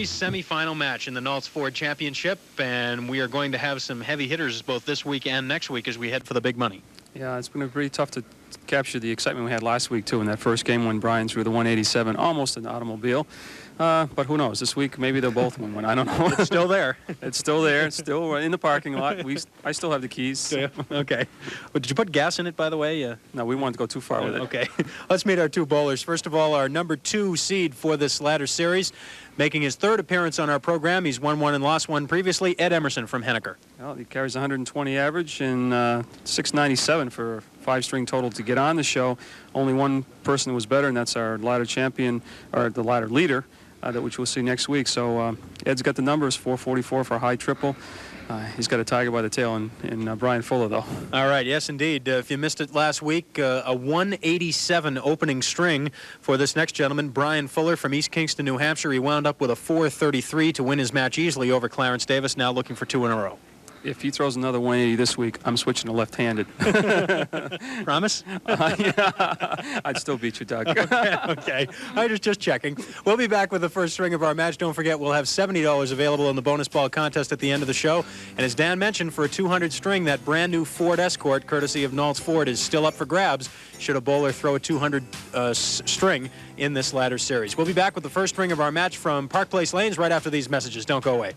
series semifinal match in the Naltz Ford Championship, and we are going to have some heavy hitters both this week and next week as we head for the big money. Yeah, it's been pretty tough to capture the excitement we had last week, too, in that first game when Brian threw the 187, almost an automobile. But who knows? This week, maybe they'll both win one. I don't know. It's still there. It's still there. It's still in the parking lot. I still have the keys. Yeah. Okay. Well, did you put gas in it, by the way? No, we wanted to go too far with it. Okay. Let's meet our two bowlers. First of all, our number 2 seed for this ladder series, making his 3rd appearance on our program. He's won one and lost one previously. Ed Emerson from Henniker. Well, he carries 120 average and 697 for a 5-string total to get on the show. Only one person was better, and that's our ladder champion, or the ladder leader, which we'll see next week. So Ed's got the numbers, 444 for a high triple. He's got a tiger by the tail in Brian Fuller, though. All right, yes, indeed. If you missed it last week, a 187 opening string for this next gentleman, Brian Fuller from East Kingston, New Hampshire. He wound up with a 433 to win his match easily over Clarence Davis, now looking for 2 in a row. If he throws another 180 this week, I'm switching to left-handed. Promise? Yeah, I'd still beat you, Doug. Okay. I was just checking. We'll be back with the first string of our match. Don't forget, we'll have $70 available in the bonus ball contest at the end of the show. And as Dan mentioned, for a 200 string, that brand new Ford Escort, courtesy of Naltz Ford, is still up for grabs should a bowler throw a 200 string in this ladder series. We'll be back with the first string of our match from Park Place Lanes right after these messages. Don't go away.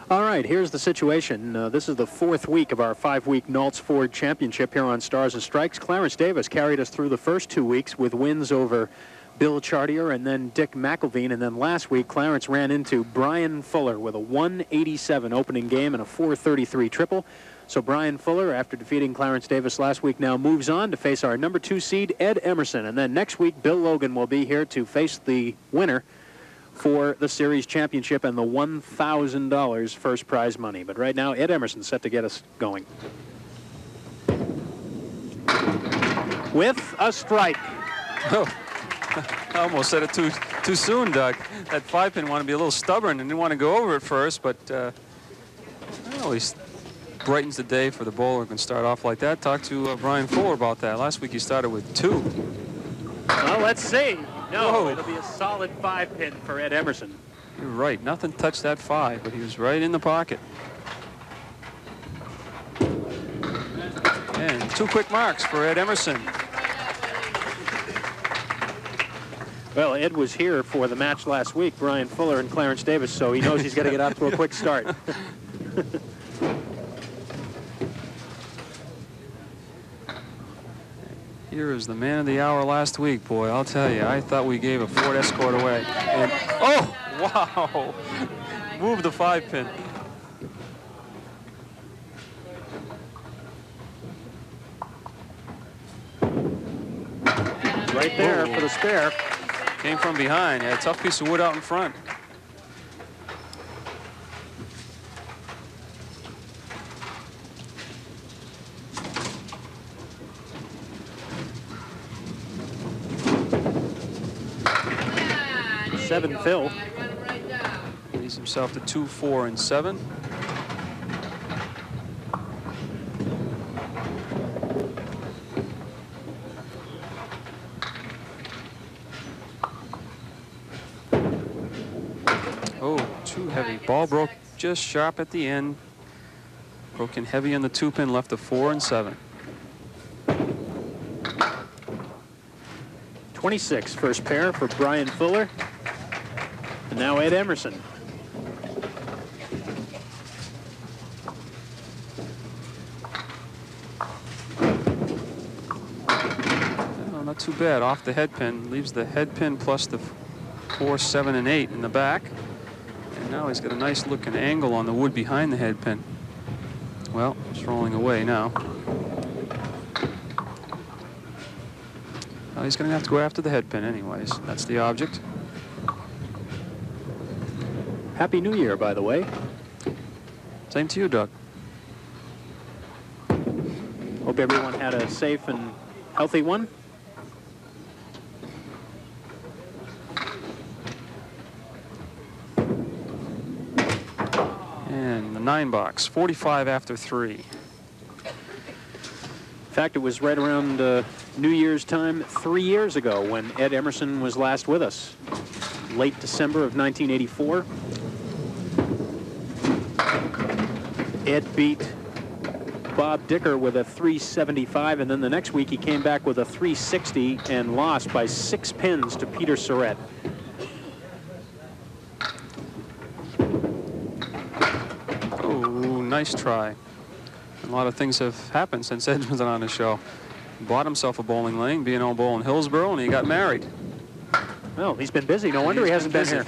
All right, here's the situation. This is the 4th week of our 5-week Naltz Ford Championship here on Stars and Strikes. Clarence Davis carried us through the first 2 weeks with wins over Bill Chartier and then Dick McElveen. And then last week, Clarence ran into Brian Fuller with a 187 opening game and a 433 triple. So Brian Fuller, after defeating Clarence Davis last week, now moves on to face our number 2 seed, Ed Emerson. And then next week, Bill Logan will be here to face the winner for the series championship and the $1,000 first prize money. But right now, Ed Emerson's set to get us going. With a strike. Oh, I almost said it too soon, Doug. That 5-pin wanted to be a little stubborn and didn't want to go over at first, but well, he brightens the day for the bowler who can start off like that. Talk to Brian Fuller about that. Last week he started with 2. Well, let's see. No, Whoa. It'll be a solid 5-pin for Ed Emerson. You're right. Nothing touched that 5, but he was right in the pocket. And 2 quick marks for Ed Emerson. Well, Ed was here for the match last week, Brian Fuller and Clarence Davis, so he knows he's got to get off to a quick start. Here is the man of the hour last week, boy. I'll tell you, I thought we gave a Ford Escort away. And, oh, wow. Move the 5-pin. Right there for the spare. Came from behind. Had a tough piece of wood out in front. Seven Phil. Leads himself to 2, 4, and 7. Oh, too heavy. Ball broke just sharp at the end. Broke in heavy on the 2-pin, left a 4 and 7. 26, first pair for Brian Fuller. And now Ed Emerson. Oh, not too bad. Off the head pin. Leaves the head pin plus the 4, 7, and 8 in the back. And now he's got a nice looking angle on the wood behind the head pin. Well, it's rolling away now. Well, he's going to have to go after the head pin anyways. That's the object. Happy New Year, by the way. Same to you, Doug. Hope everyone had a safe and healthy one. And the 9 box, 45 after 3. fact, it was right around New Year's time 3 years ago when Ed Emerson was last with us. Late December of 1984. Ed beat Bob Dicker with a 375, and then the next week he came back with a 360 and lost by 6 pins to Peter Surratt. Oh, nice try. A lot of things have happened since Ed's been on the show. He bought himself a bowling lane, B&O Bowl in Hillsborough, and he got married. Well, he's been busy. No wonder he hasn't been here.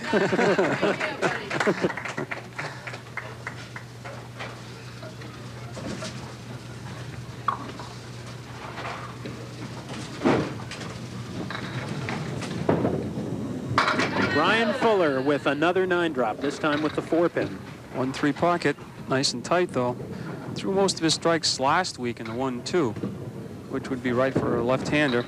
Brian Fuller with another 9-drop, this time with the 4-pin. 1-3 pocket, nice and tight though. Threw most of his strikes last week in the 1-2, which would be right for a left-hander.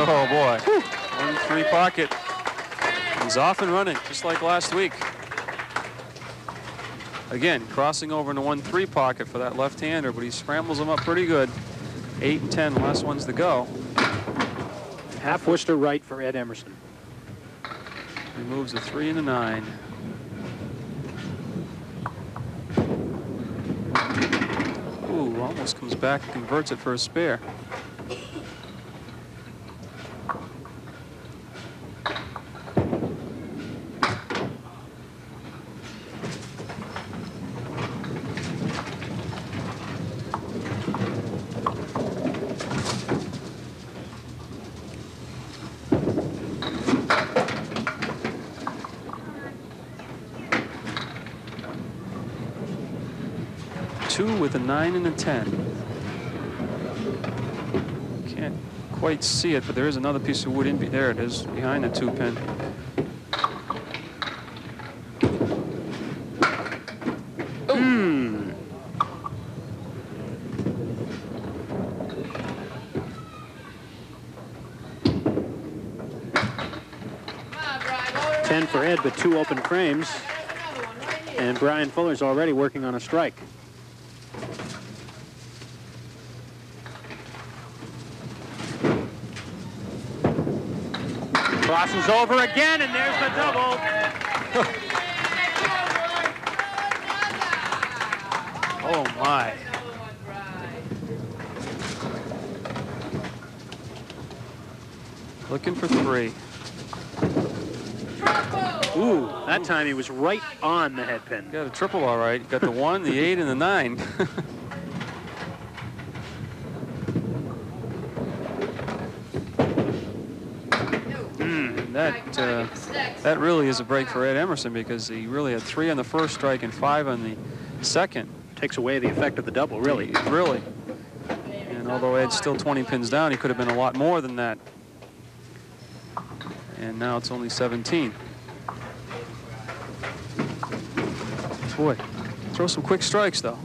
Oh boy, 1-3 pocket. He's off and running, just like last week. Again, crossing over in the 1-3 pocket for that left-hander, but he scrambles them up pretty good. 8 and 10, last ones to go. Half Worcester right for Ed Emerson. He moves the 3 and the 9. Ooh, almost comes back and converts it for a spare. With a 9 and a 10. Can't quite see it, but there is another piece of wood in. There it is, behind the 2-pin. Hmm. Ten for Ed, but 2 open frames. And Brian Fuller's already working on a strike. Crosses over again, and there's the double. Oh my. Looking for 3. Ooh, that time he was right on the head pin. Got a triple all right. Got the 1, the 8, and the 9. That really is a break for Ed Emerson, because he really had 3 on the first strike and 5 on the second. Takes away the effect of the double, really. Really. And although Ed's still 20 pins down, he could have been a lot more than that. And now it's only 17. Boy, throw some quick strikes, though.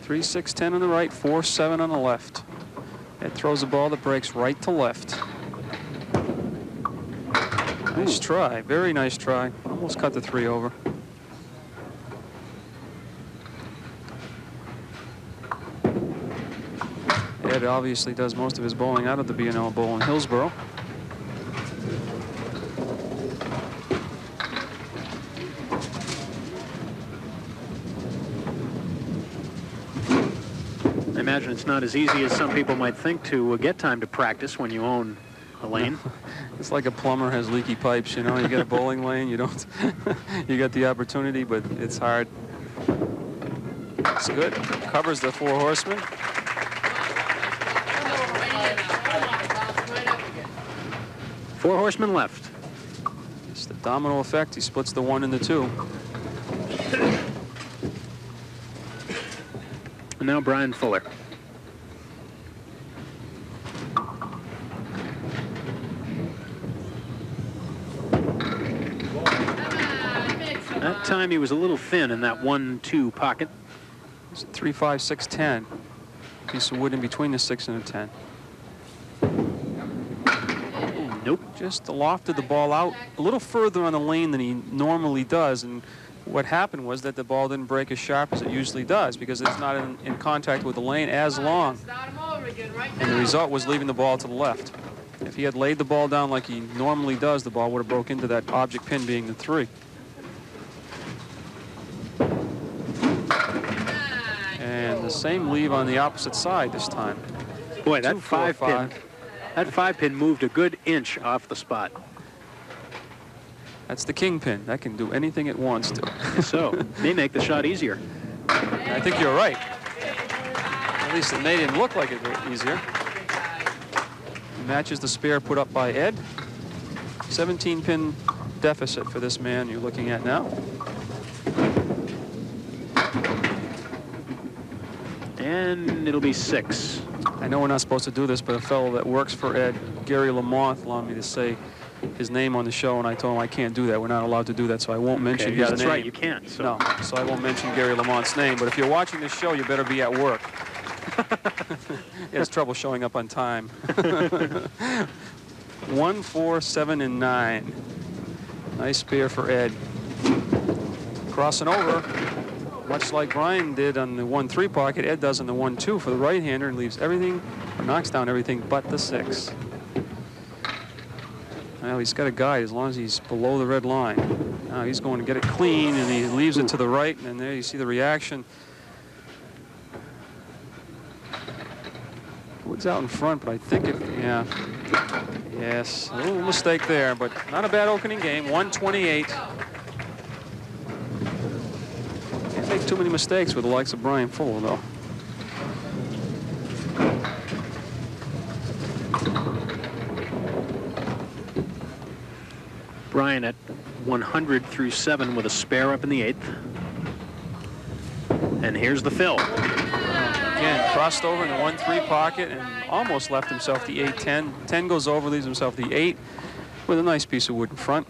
3, 6, 10 on the right, 4, 7 on the left. Ed throws a ball that breaks right to left. Nice try, very nice try. Almost cut the 3 over. Ed obviously does most of his bowling out of the B&O Bowl in Hillsborough. I imagine it's not as easy as some people might think to get time to practice when you own a lane. It's like a plumber has leaky pipes, you know. You get a bowling lane, you don't. You get the opportunity, but it's hard. It's good. Covers the 4 horsemen. Four horsemen left. It's the domino effect. He splits the 1 and the 2. And now Brian Fuller. That time he was a little thin in that 1-2 pocket. It's a 3, 5, 6, 10. Piece of wood in between the 6 and the 10. Nope. Just lofted the ball out a little further on the lane than he normally does, and what happened was that the ball didn't break as sharp as it usually does because it's not in contact with the lane as long. And the result was leaving the ball to the left. If he had laid the ball down like he normally does, the ball would have broke into that object pin being the 3. And the same leave on the opposite side this time. Boy, that 2, 4, 5 pin. That 5 pin moved a good inch off the spot. That's the king pin. That can do anything it wants to. So, may make the shot easier. I think you're right. At least it made him look like it was easier. Matches the spare put up by Ed. 17-pin deficit for this man you're looking at now. And it'll be 6. I know we're not supposed to do this, but a fellow that works for Ed, Gary Lamont, allowed me to say his name on the show, and I told him I can't do that. We're not allowed to do that, so I won't mention his name. Yeah, that's right, you can't. So. No, so I won't mention Gary Lamont's name, but if you're watching this show, you better be at work. He has trouble showing up on time. 1, 4, 7, and 9. Nice spare for Ed. Crossing over, much like Brian did on the 1-3 pocket, Ed does on the 1-2 for the right-hander and leaves everything, or knocks down everything but the 6. Well, he's got a guide as long as he's below the red line. Now he's going to get it clean, and he leaves it to the right, and there you see the reaction. Wood's out in front, but I think it, yeah. Yes, a little mistake there, but not a bad opening game. 128. Can't make too many mistakes with the likes of Brian Fuller, though. Brian at 100 through 7 with a spare up in the 8th. And here's the fill. Again, crossed over in the 1-3 pocket and almost left himself the 8-10. 10 goes over, leaves himself the 8 with a nice piece of wood in front.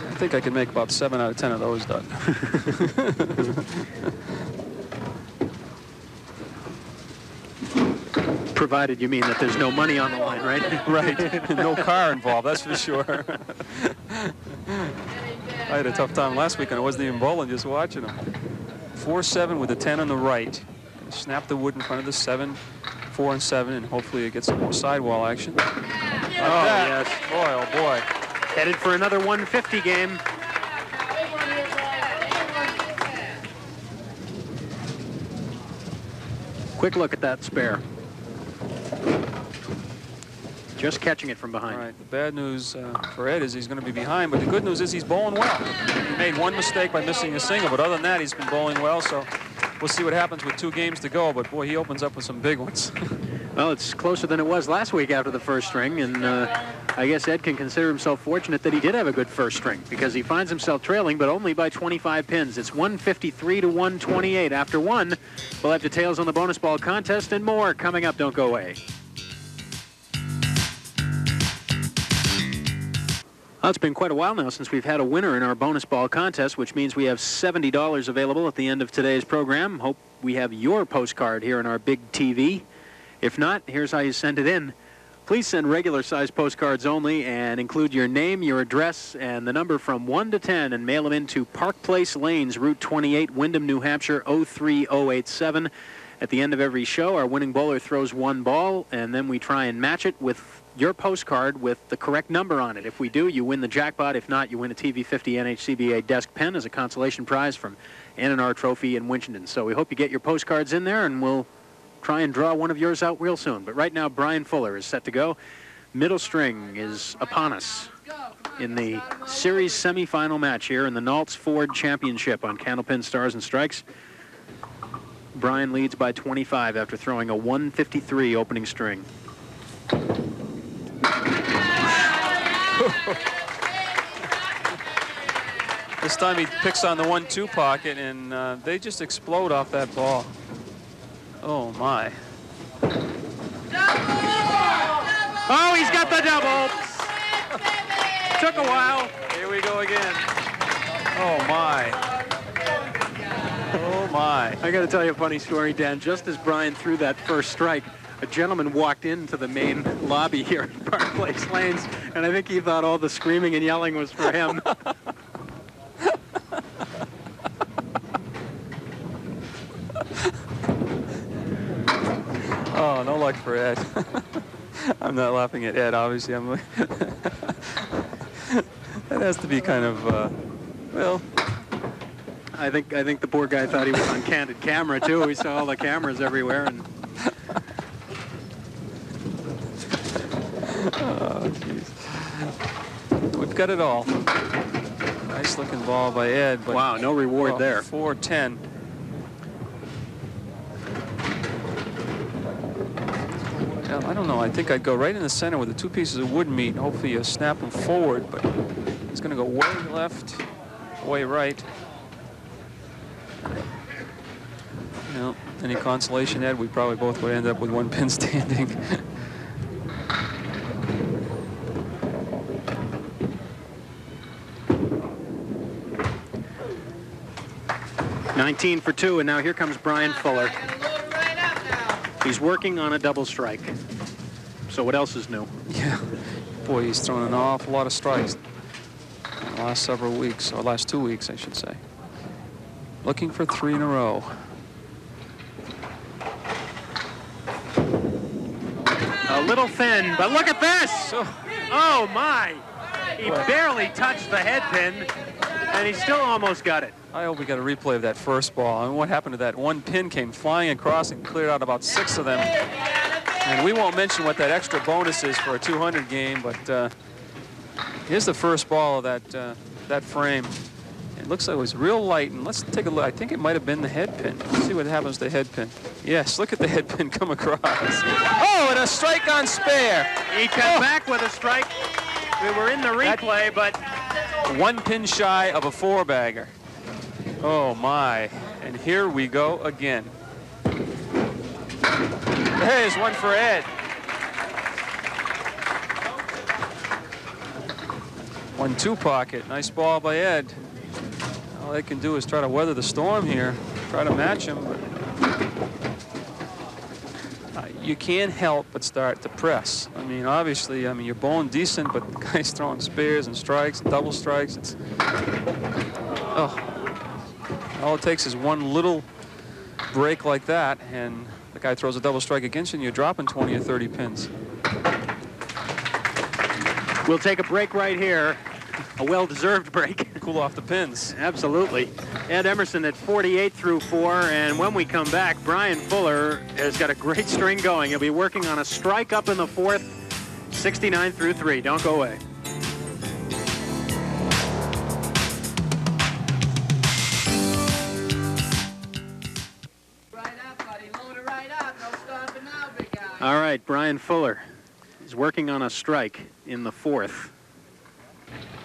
I think I can make about 7 out of 10 of those, Doug. Provided you mean that there's no money on the line, right? Right. No car involved, that's for sure. I had a tough time last week, and I wasn't even bowling, just watching him. 4-7 with a 10 on the right. Snap the wood in front of the 7, 4 and 7, and hopefully it gets some more sidewall action. Oh, yes. Boy, oh boy. Headed for another 150 game. Quick look at that spare. Just catching it from behind. All right, the bad news for Ed is he's going to be behind, but the good news is he's bowling well. He made one mistake by missing a single, but other than that, he's been bowling well, so we'll see what happens with 2 games to go, but boy, he opens up with some big ones. Well, it's closer than it was last week after the first string, and I guess Ed can consider himself fortunate that he did have a good first string, because he finds himself trailing, but only by 25 pins. It's 153 to 128. After 1, we'll have details on the bonus ball contest and more coming up. Don't go away. Well, it's been quite a while now since we've had a winner in our bonus ball contest, which means we have $70 available at the end of today's program. Hope we have your postcard here on our big TV. If not, here's how you send it in. Please send regular-sized postcards only and include your name, your address, and the number from 1 to 10 and mail them into Park Place Lanes, Route 28, Windham, New Hampshire, 03087. At the end of every show, our winning bowler throws 1 ball, and then we try and match it with your postcard with the correct number on it. If we do, you win the jackpot. If not, you win a TV50 NHCBA desk pen as a consolation prize from N&R Trophy in Winchendon. So we hope you get your postcards in there, and we'll try and draw one of yours out real soon. But right now, Brian Fuller is set to go. Middle string is upon us in the series semifinal match here in the Naltz Ford Championship on Candlepin Stars and Strikes. Brian leads by 25 after throwing a 153 opening string. This time he picks on the 1-2 pocket, and they just explode off that ball. Oh, my. Oh, he's got the double. Took a while. Here we go again. Oh, my. Oh, my. I got to tell you a funny story, Dan. Just as Brian threw that first strike, a gentleman walked into the main lobby here at Park Place Lanes, and I think he thought all the screaming and yelling was for him. Oh, no luck for Ed. I'm not laughing at Ed, obviously. That has to be kind of, well... I think the poor guy thought he was on candid camera, too. He saw all the cameras everywhere, and... Oh, jeez. We've got it all. Nice looking ball by Ed, but... Wow, no reward there. 4-10. Well, I don't know. I think I'd go right in the center where the two pieces of wood meet. Hopefully you snap them forward, but it's going to go way left, way right. You know, any consolation, Ed? We probably both would end up with one pin standing. $19 for 2, and now here comes Brian Fuller. He's working on a double strike. So what else is new? Yeah. Boy, he's thrown an awful lot of strikes in the last several weeks, or last 2 weeks, I should say. Looking for 3 in a row. A little thin, but look at this! Oh, my! He barely touched the head pin, and he still almost got it. I hope we got a replay of that first ball. I mean, what happened to that one pin came flying across and cleared out about 6 of them. And we won't mention what that extra bonus is for a 200 game, but here's the first ball of that frame. It looks like it was real light, and let's take a look. I think it might have been the head pin. Let's see what happens to the head pin. Yes, look at the head pin come across. Oh, and a strike on spare. He cut back with a strike. We were in the replay, but... 1 pin shy of a 4-bagger. Oh, my. And here we go again. There's one for Ed. 1-2 pocket. Nice ball by Ed. All they can do is try to weather the storm here, try to match him. But you can't help but start to press. I mean, obviously, you're bowling decent, but the guy's throwing spares and strikes, and double strikes. It's, oh. All it takes is one little break like that, and the guy throws a double strike against you, and you're dropping 20 or 30 pins. We'll take a break right here. A well-deserved break. Cool off the pins. Absolutely. Ed Emerson at 48 through 4, and when we come back, Brian Fuller has got a great string going. He'll be working on a strike up in the 4th, 69 through 3. Don't go away. All right, Brian Fuller is working on a strike in the 4th.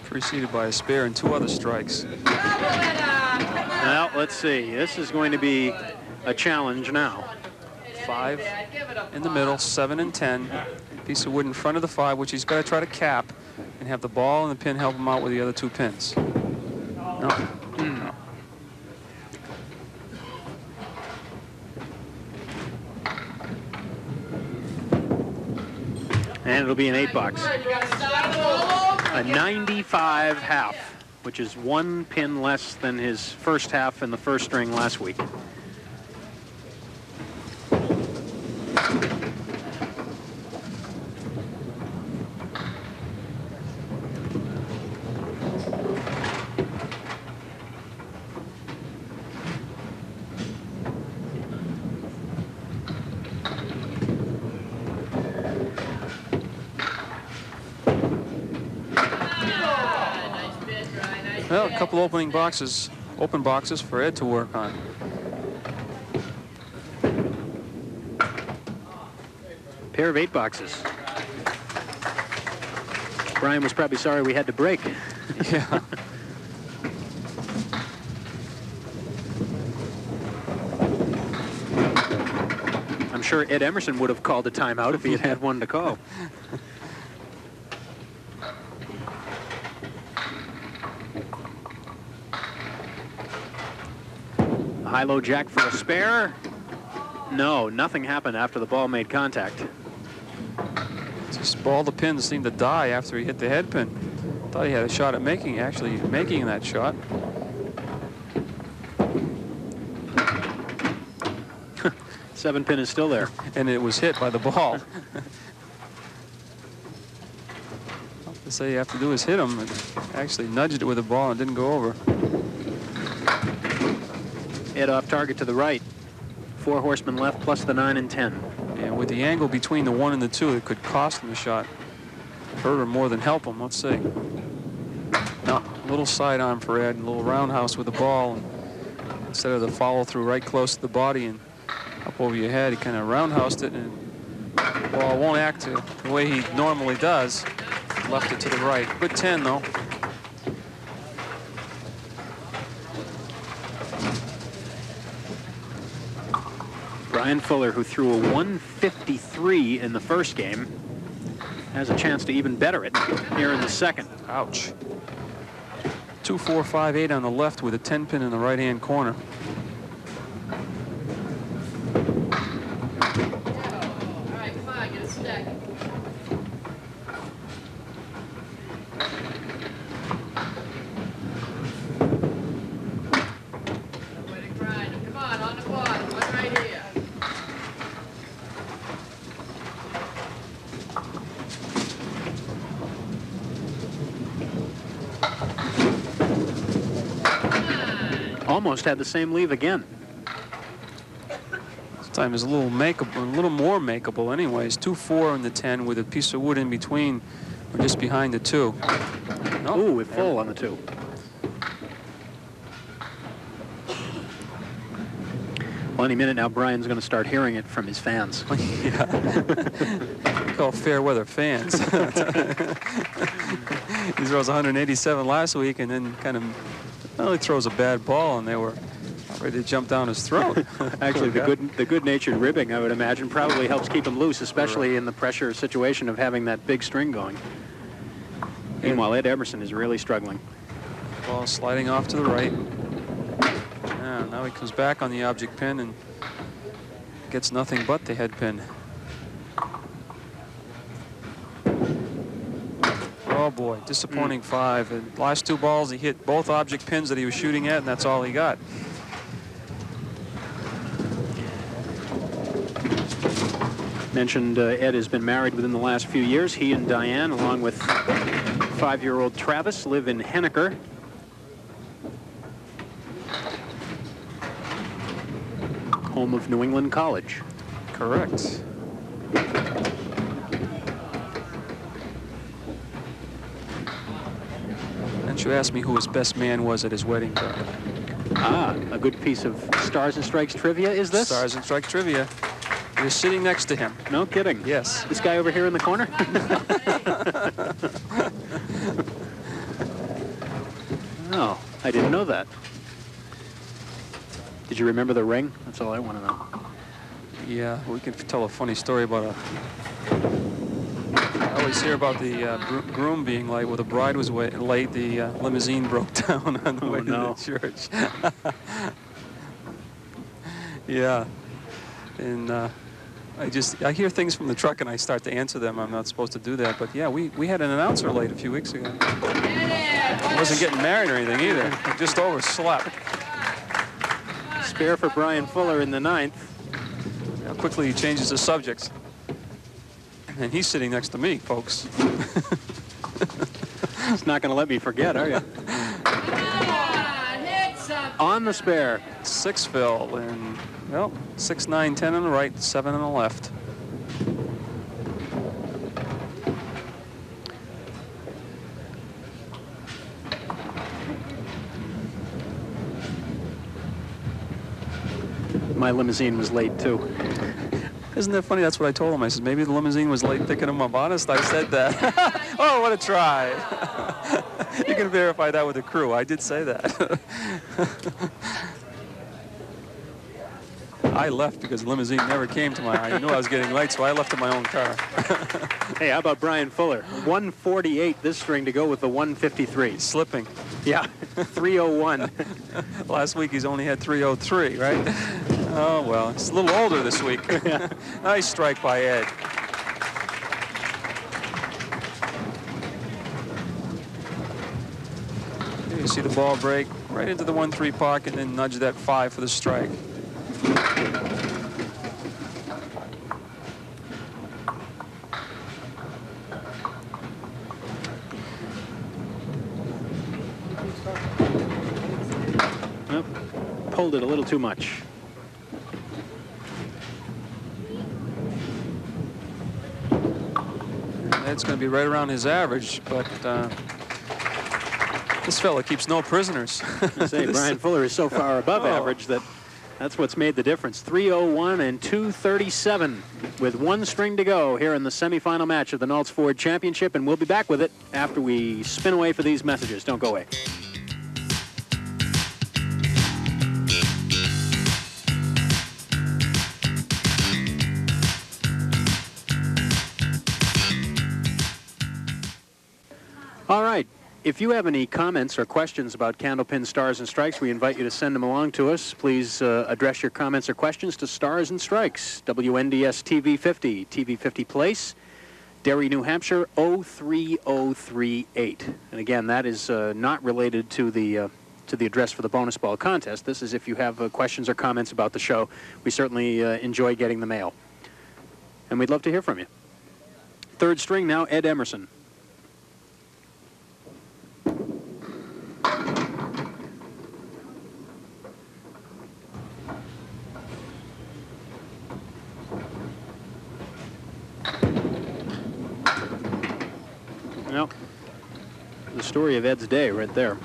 Preceded by a spare and 2 other strikes. Well, let's see. This is going to be a challenge now. 5 in the middle, 7 and 10. Piece of wood in front of the 5, which he's got to try to cap and have the ball and the pin help him out with the other 2 pins. No. No. And it'll be an 8-box. A 95 half, which is 1 pin less than his first half in the first string last week. Well, a couple open boxes for Ed to work on. Pair of 8 boxes. Brian was probably sorry we had to break. Yeah. I'm sure Ed Emerson would have called a timeout if he had had one to call. High-low jack for a spare. No, nothing happened after the ball made contact. Just all the pins seemed to die after he hit the head pin. Thought he had a shot at actually making that shot. Seven pin is still there. And it was hit by the ball. All to say you have to do is hit him, and actually nudged it with the ball and didn't go over. Head off target to the right. 4 horsemen left plus the 9 and 10. And with the angle between the 1 and the 2, it could cost him a shot. Hurt him more than help him, let's see. No, a little sidearm for Ed, a little roundhouse with the ball. And instead of the follow through right close to the body and up over your head, he kind of roundhoused it, and the ball won't act the way he normally does. Left it to the right. Good 10, though. Brian Fuller, who threw a 153 in the first game, has a chance to even better it here in the second. Ouch. 2, 4, 5, 8 on the left with a 10 pin in the right-hand corner. All right, come on, get a stack. Way to grind him. Come on the bottom, one right here. Almost had the same leave again. This time is a little makeable, a little more makeable anyways. 2, 4 in the 10 with a piece of wood in between or just behind the 2. Nope. Ooh, it full on the 2. Well, any minute now, Brian's going to start hearing it from his fans. Yeah. Call fair weather fans. He throws 187 last week and then kind of, well, he throws a bad ball and they were ready to jump down his throat. Actually, the good-natured ribbing, I would imagine, probably helps keep him loose, especially in the pressure situation of having that big string going. Meanwhile, Ed Emerson is really struggling. Ball sliding off to the right. Yeah, now he comes back on the object pin and gets nothing but the head pin. Oh boy, disappointing 5. And last 2 balls, he hit both object pins that he was shooting at, and that's all he got. Mentioned Ed has been married within the last few years. He and Diane, along with 5-year-old Travis, live in Henniker. Home of New England College. Correct. And you asked me who his best man was at his wedding. Ah, a good piece of Stars and Strikes trivia, is this? Stars and Strike trivia. You're sitting next to him. No kidding. Yes. This guy over here in the corner? Oh, I didn't know that. Did you remember the ring? That's all I want to know. Yeah, we can tell a funny story about I always hear about the groom being late. Well, the bride was late. The limousine broke down on the way to the church. Yeah. And I hear things from the truck and I start to answer them. I'm not supposed to do that. But yeah, we had an announcer late a few weeks ago. He wasn't getting married or anything either. He just overslept. Spare for Brian Fuller in the 9th. How quickly he changes the subjects. And he's sitting next to me, folks. It's not going to let me forget, are you? On the spare. 6 fill and, well, 6, 9, 10 on the right, 7 on the left. My limousine was late, too. Isn't that funny? That's what I told him. I said, maybe the limousine was late picking him up. Honest, I said that. Oh, what a try. You can verify that with the crew. I did say that. I left because the limousine never came to my house. I knew I was getting late, so I left in my own car. Hey, how about Brian Fuller? 148 this string to go with the 153. He's slipping. Yeah, 301. Last week he's only had 303, right? Oh, well, he's a little older this week. Nice strike by Ed. Here you see the ball break right into the 1-3 pocket and then nudge that 5 for the strike. Pulled it a little too much. Ed's going to be right around his average, but this fella keeps no prisoners. I say Brian Fuller is so far above average that's what's made the difference. 301 and 237 with one string to go here in the semifinal match of the Nolts Ford Championship, and we'll be back with it after we spin away for these messages. Don't go away. All right. If you have any comments or questions about Candlepin Stars and Strikes, we invite you to send them along to us. Please address your comments or questions to Stars and Strikes, WNDS TV 50, TV 50 Place, Derry, New Hampshire, 03038. And again, that is not related to the address for the bonus ball contest. This is if you have questions or comments about the show. We certainly enjoy getting the mail. And we'd love to hear from you. Third string now, Ed Emerson. Well, the story of Ed's day right there.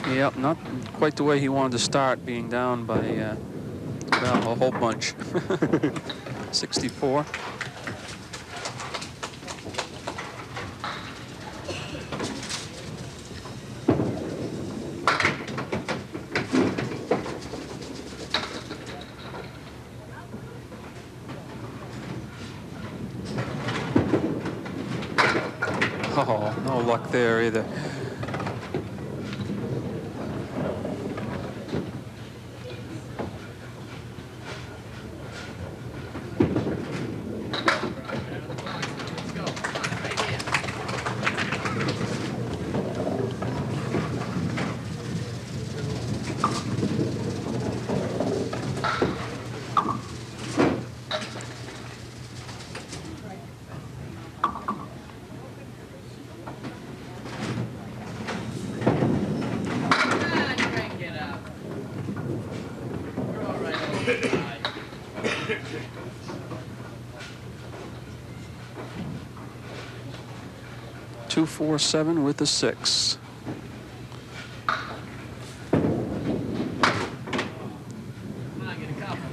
Yep, not quite the way he wanted to start, being down by well, a whole bunch. 64. Oh, no luck there either. Two, 4, 7 with a 6.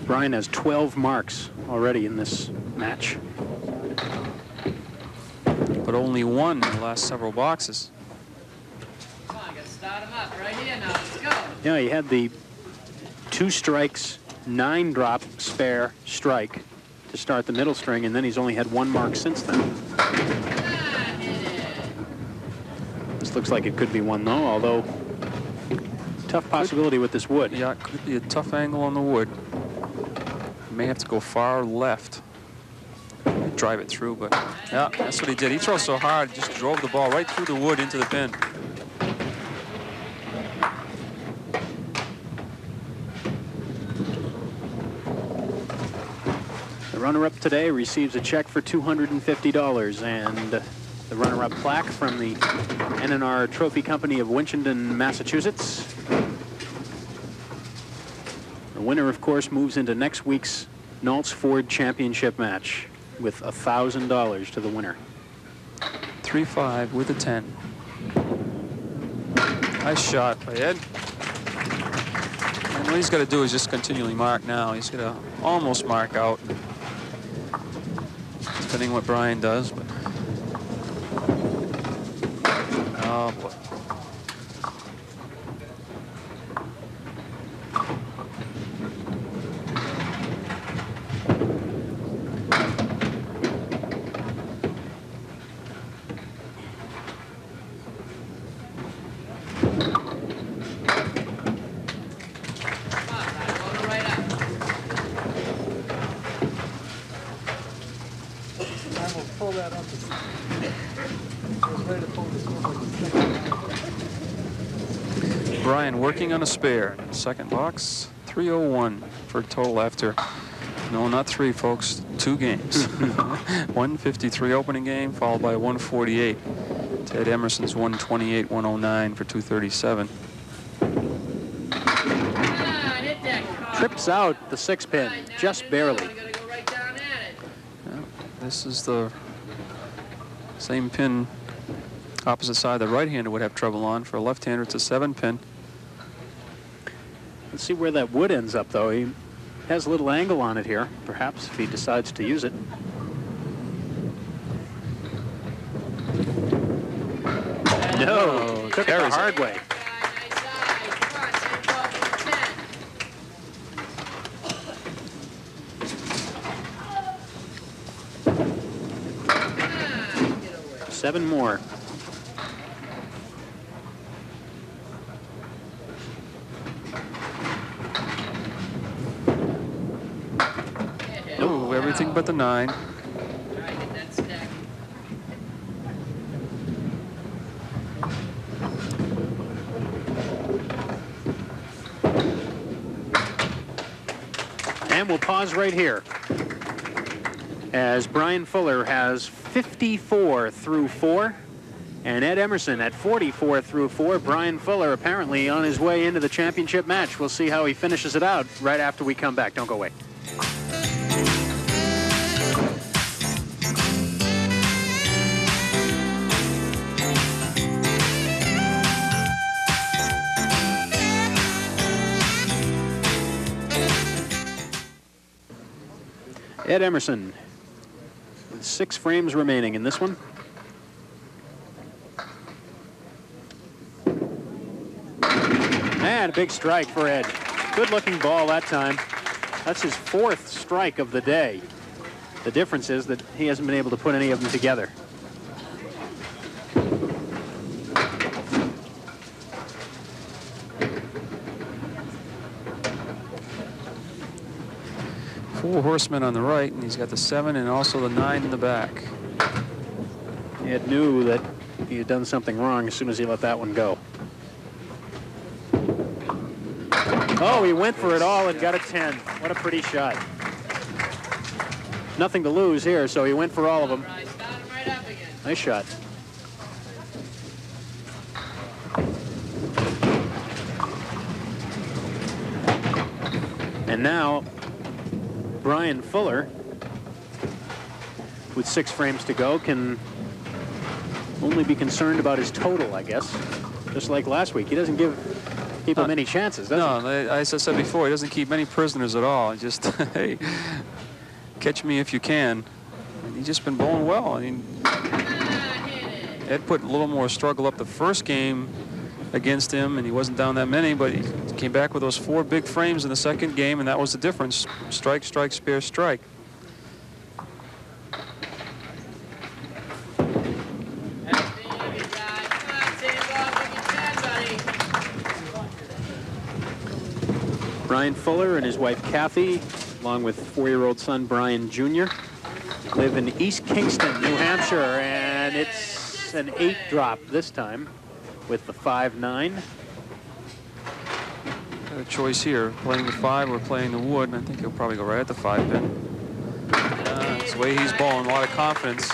Brian has 12 marks already in this match. But only one in the last several boxes. Come on, gotta start him up right here now. Let's go. Yeah, he had the 2 strikes, 9 drop spare strike to start the middle string, and then he's only had 1 mark since then. This looks like it could be one, though, although tough possibility with this wood. Yeah, it could be a tough angle on the wood. May have to go far left. Drive it through, but yeah, that's what he did. He throws so hard, just drove the ball right through the wood into the pin. The runner-up today receives a check for $250 and the runner-up plaque from the NNR Trophy Company of Winchendon, Massachusetts. The winner, of course, moves into next week's Nolts Ford Championship match with $1,000 to the winner. 3-5 with a 10. Nice shot by Ed. And what he's got to do is just continually mark now. He's going to almost mark out, depending what Brian does. But oh boy. Brian working on a spare. Second box, 301 for a total after, no, not 3, folks, 2 games. 153 opening game, followed by 148. Ted Emerson's 128, 109 for 237. Trips out the 6-pin, just barely. This is the same pin opposite side the right-hander would have trouble on. For a left-hander, it's a 7-pin. Let's see where that wood ends up, though. He has a little angle on it here, perhaps, if he decides to use it. No, took it the hard way. Seven more. Oh, everything but the 9. And we'll pause right here, as Brian Fuller has 54 through 4, and Ed Emerson at 44 through 4. Brian Fuller apparently on his way into the championship match. We'll see how he finishes it out right after we come back. Don't go away. Ed Emerson with 6 frames remaining in this one. And a big strike for Ed. Good looking ball that time. That's his 4th strike of the day. The difference is that he hasn't been able to put any of them together. Four horsemen on the right, and he's got the 7 and also the 9 in the back. Ed knew that he had done something wrong as soon as he let that one go. Oh, he went for it all and got a 10. What a pretty shot. Nothing to lose here, so he went for all of them. Nice shot. And now Brian Fuller, with 6 frames to go, can only be concerned about his total, I guess. Just like last week. He doesn't give people many chances, does he? No, as I said before, he doesn't keep many prisoners at all. He just, hey, catch me if you can. And he's just been bowling well. I mean, Ed put a little more struggle up the first game against him, and he wasn't down that many, but he came back with those 4 big frames in the second game, and that was the difference. Strike, strike, spare, strike. Brian Fuller and his wife Kathy, along with 4-year-old son Brian Jr., live in East Kingston, New Hampshire, and it's an 8 drop this time with the 5-9. Got a choice here, playing the 5 or playing the wood, and I think he'll probably go right at the 5-pin. That's the way he's bowling, a lot of confidence.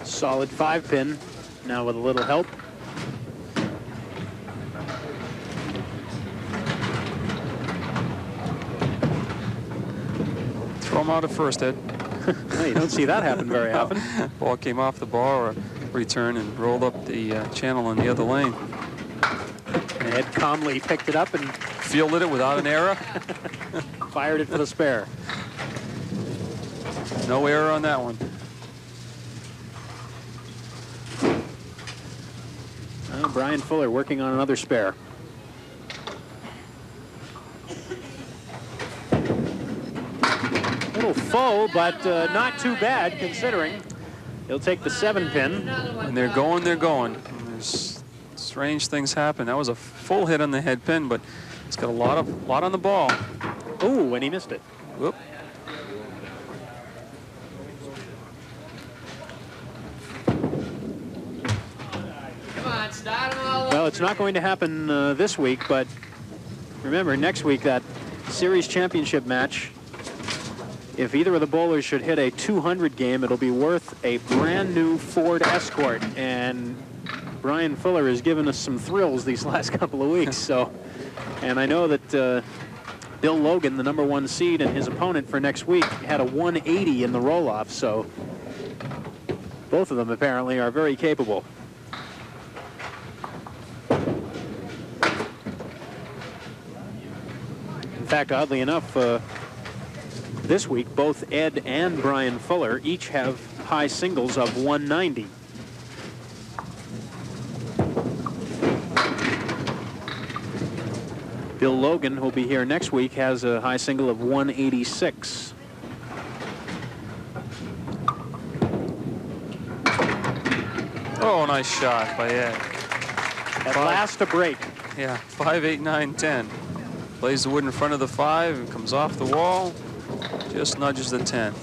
Solid 5-pin, now with a little help. Throw him out at first, Ed. Well, you don't see that happen very often. Ball came off the bar or return and rolled up the channel in the other lane. And Ed calmly picked it up and fielded it without an error. Fired it for the spare. No error on that one. Brian Fuller working on another spare. Little faux, but not too bad considering. He'll take the 7-pin. And they're going, they're going. And there's strange things happen. That was a full hit on the head pin, but it's got a lot on the ball. Ooh, and he missed it. Whoop. Well, it's not going to happen this week, but remember, next week, that series championship match, if either of the bowlers should hit a 200 game, it'll be worth a brand new Ford Escort. And Brian Fuller has given us some thrills these last couple of weeks. So, and I know that Bill Logan, the #1 seed, and his opponent for next week had a 180 in the roll-off. So both of them apparently are very capable. In fact, oddly enough, this week, both Ed and Brian Fuller each have high singles of 190. Bill Logan, who'll be here next week, has a high single of 186. Oh, nice shot by Ed. At last, a break. Yeah, 5, 8, 9, 10. Plays the wood in front of the 5 and comes off the wall. Just nudges the 10.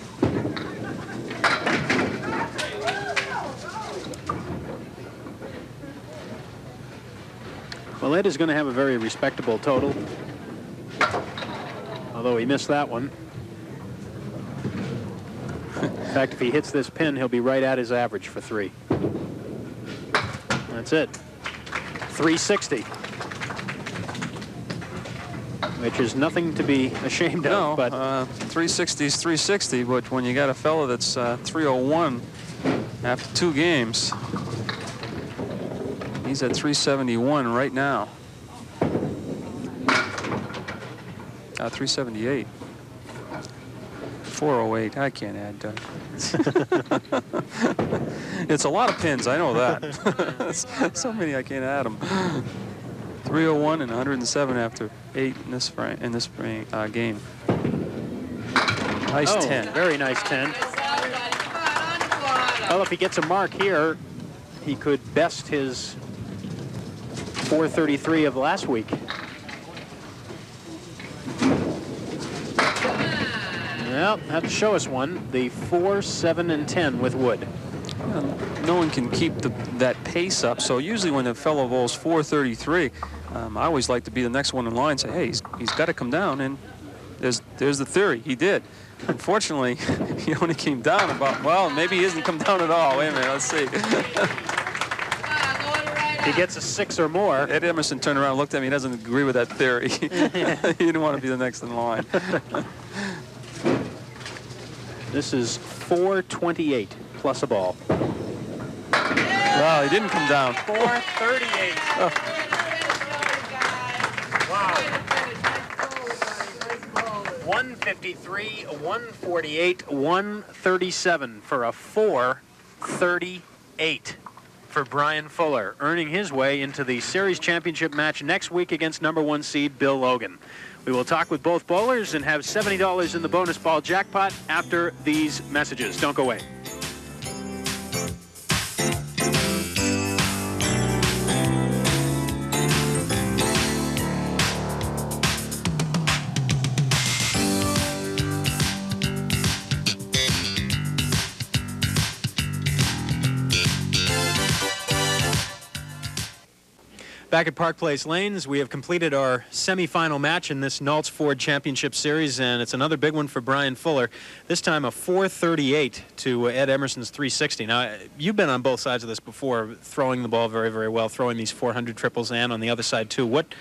Well, Ed is going to have a very respectable total, although he missed that one. In fact, if he hits this pin, he'll be right at his average for 3. That's it. 360. Which is nothing to be ashamed of. No, But 360 is 360, but when you got a fella that's 301 after 2 games, he's at 371 right now. 378. 408. I can't add that. It's a lot of pins. I know that. So many I can't add them. 301 and 107 after 8 in this game. Nice 10. Very nice 10. Well, if he gets a mark here, he could best his 433 of last week. Well, have to show us one. The 4, 7, and 10 with wood. No one can keep that pace up. So usually when a fellow bowls 433, I always like to be the next one in line and say, hey, he's got to come down. And there's the theory. He did. Unfortunately, he only came down about, well, maybe he hasn't come down at all. Wait a minute, let's see. He gets a 6 or more. Ed Emerson turned around and looked at me. He doesn't agree with that theory. He didn't want to be the next in line. This is 428 plus a ball. Wow, he didn't come down. 438. Oh. Wow. 153, 148, 137 for a 438 for Brian Fuller, earning his way into the series championship match next week against #1 seed Bill Logan. We will talk with both bowlers and have $70 in the bonus ball jackpot after these messages. Don't go away. Back at Park Place Lanes, we have completed our semifinal match in this Naltz Ford Championship Series, and it's another big one for Brian Fuller. This time a 438 to Ed Emerson's 360. Now, you've been on both sides of this before, throwing the ball very, very well, throwing these 400 triples and on the other side too. What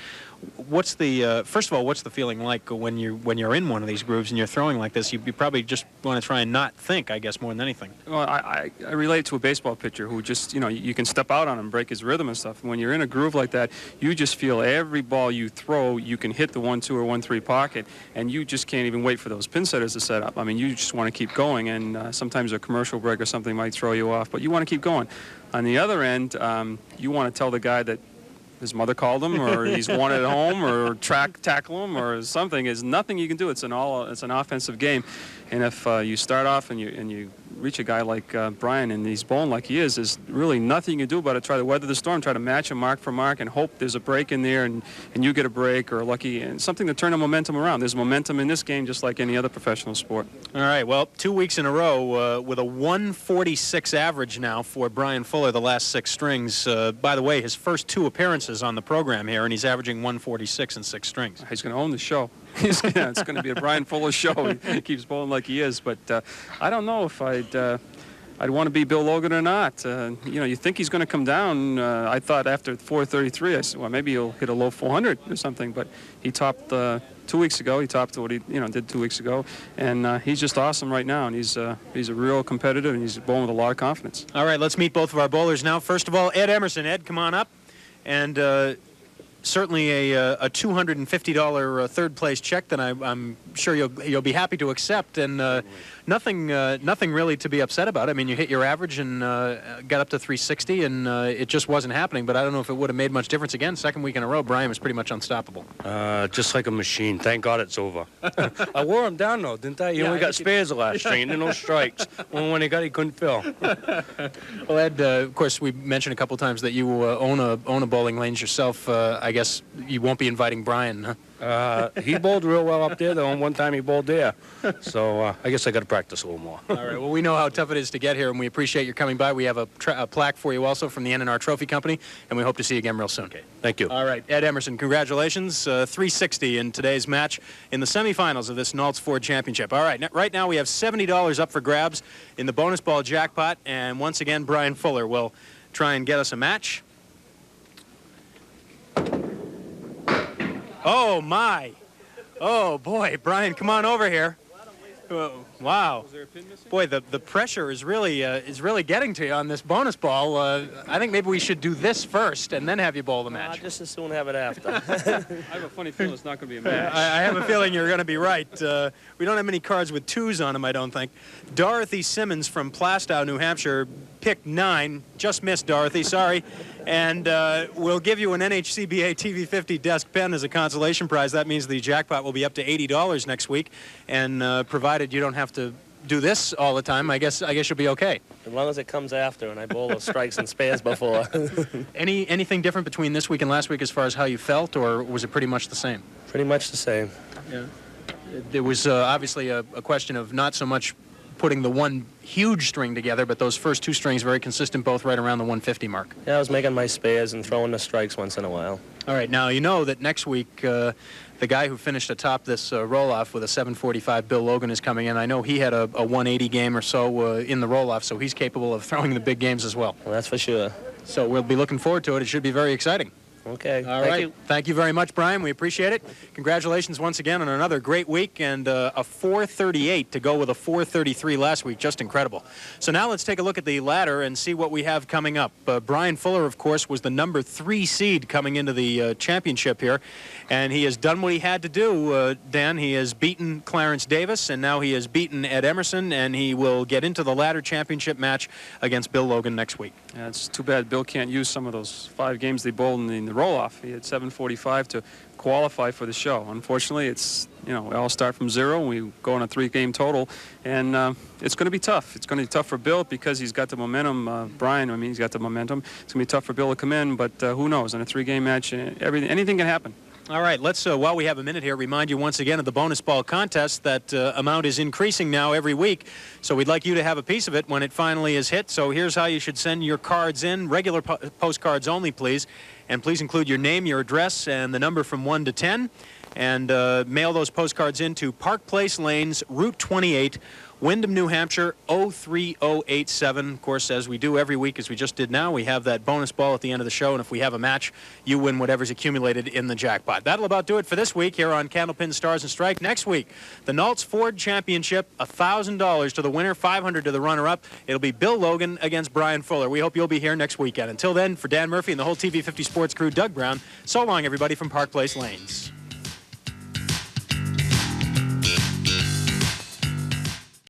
What's the first of all, what's the feeling like when you're in one of these grooves and you're throwing like this? You probably just want to try and not think, I guess, more than anything. Well, I relate to a baseball pitcher who just, you can step out on him, break his rhythm and stuff. When you're in a groove like that, you just feel every ball you throw, you can hit the 1-2 or 1-3 pocket, and you just can't even wait for those pin setters to set up. I mean, you just want to keep going, and sometimes a commercial break or something might throw you off, but you want to keep going. On the other end, you want to tell the guy that his mother called him, or he's wanted at home, or tackle him, or something. There's nothing you can do. It's an offensive game, and if you start off and you reach a guy like Brian and he's bowling like he is, there's really nothing you can do about it. Try to weather the storm, try to match him mark for mark, and hope there's a break in there, and you get a break or lucky, and something to turn the momentum around. There's momentum in this game just like any other professional sport. All right, well, 2 weeks in a row with a 146 average now for Brian Fuller, the last 6 strings. By the way, his first 2 appearances on the program here, and he's averaging 146 in 6 strings. He's going to own the show. It's going to be a Brian Fuller show. He keeps bowling like he is, but I don't know if I'd want to be Bill Logan or not. You think he's going to come down. I thought after 433, I said, well, maybe he'll hit a low 400 or something, but he topped 2 weeks ago. He topped what he did 2 weeks ago, and he's just awesome right now, and he's a real competitor, and he's bowling with a lot of confidence. All right, let's meet both of our bowlers now. First of all, Ed Emerson. Ed, come on up. And certainly a $250 third-place check that I'm sure you'll be happy to accept, and nothing really to be upset about. I mean, you hit your average and got up to 360, and it just wasn't happening. But I don't know if it would have made much difference. Again, second week in a row, Brian was pretty much unstoppable. Just like a machine. Thank God it's over. I wore him down though, didn't I? You only got spares the last string, and no strikes. When he got, he couldn't fill. Well, Ed, of course, we mentioned a couple times that you own a bowling lanes yourself. I guess you won't be inviting Brian, huh? He bowled real well up there, though, and one time he bowled there. So I guess I got to practice a little more. All right. Well, we know how tough it is to get here, and we appreciate your coming by. We have a plaque for you also from the N&R Trophy Company, and we hope to see you again real soon. Okay. Thank you. All right. Ed Emerson, congratulations. 360 in today's match in the semifinals of this Naltz Ford Championship. All right. Right now we have $70 up for grabs in the bonus ball jackpot, and once again, Brian Fuller will try and get us a match. Oh, my. Oh, boy. Brian, come on over here. Wow. Boy, the pressure is really getting to you on this bonus ball. I think maybe we should do this first and then have you bowl the match. I'll just as soon have it after. I have a funny feeling it's not going to be a match. I have a feeling you're going to be right. We don't have many cards with 2s on them, I don't think. Dorothy Simmons from Plastow, New Hampshire, picked 9. Just missed, Dorothy. Sorry. And we'll give you an NHCBA TV50 desk pen as a consolation prize. That means the jackpot will be up to $80 next week. And provided you don't have to do this all the time, I guess you'll be okay. As long as it comes after, and I bowl those strikes and spares before. Anything different between this week and last week as far as how you felt, or was it pretty much the same? Pretty much the same. Yeah. There was obviously a question of not so much putting the one huge string together, but those first 2 strings very consistent, both right around the 150 mark. Yeah, I was making my spares and throwing the strikes once in a while. All right, now you know that next week the guy who finished atop this roll-off with a 745, Bill Logan, is coming in. I know he had a 180 game or so in the roll-off, so he's capable of throwing the big games as well. Well, that's for sure. So we'll be looking forward to it. It should be very exciting. Okay. All right. Thank you very much, Brian. We appreciate it. Congratulations once again on another great week, and a 438 to go with a 433 last week. Just incredible. So now let's take a look at the ladder and see what we have coming up. Brian Fuller, of course, was the number 3 seed coming into the championship here, and he has done what he had to do, Dan. He has beaten Clarence Davis, and now he has beaten Ed Emerson, and he will get into the ladder championship match against Bill Logan next week. Yeah, it's too bad Bill can't use some of those 5 games they bowled in the roll-off. He had 745 to qualify for the show. Unfortunately, it's, we all start from 0 and we go on a 3-game total, and it's going to be tough. It's going to be tough for Bill because he's got the momentum. Brian, he's got the momentum. It's going to be tough for Bill to come in, but who knows? In a 3-game match, anything can happen. All right, let's, while we have a minute here, remind you once again of the bonus ball contest. That amount is increasing now every week, so we'd like you to have a piece of it when it finally is hit. So here's how you should send your cards in. Regular postcards only, please. And please include your name, your address, and the number from 1 to 10. and mail those postcards into Park Place Lanes, Route 28, Windham, New Hampshire, 03087. Of course, as we do every week, as we just did now, we have that bonus ball at the end of the show, and if we have a match, you win whatever's accumulated in the jackpot. That'll about do it for this week here on Candlepin Stars and Strike. Next week, the Naltz Ford Championship, $1,000 to the winner, $500 to the runner-up. It'll be Bill Logan against Brian Fuller. We hope you'll be here next weekend. Until then, for Dan Murphy and the whole TV50 Sports crew, Doug Brown, so long, everybody, from Park Place Lanes.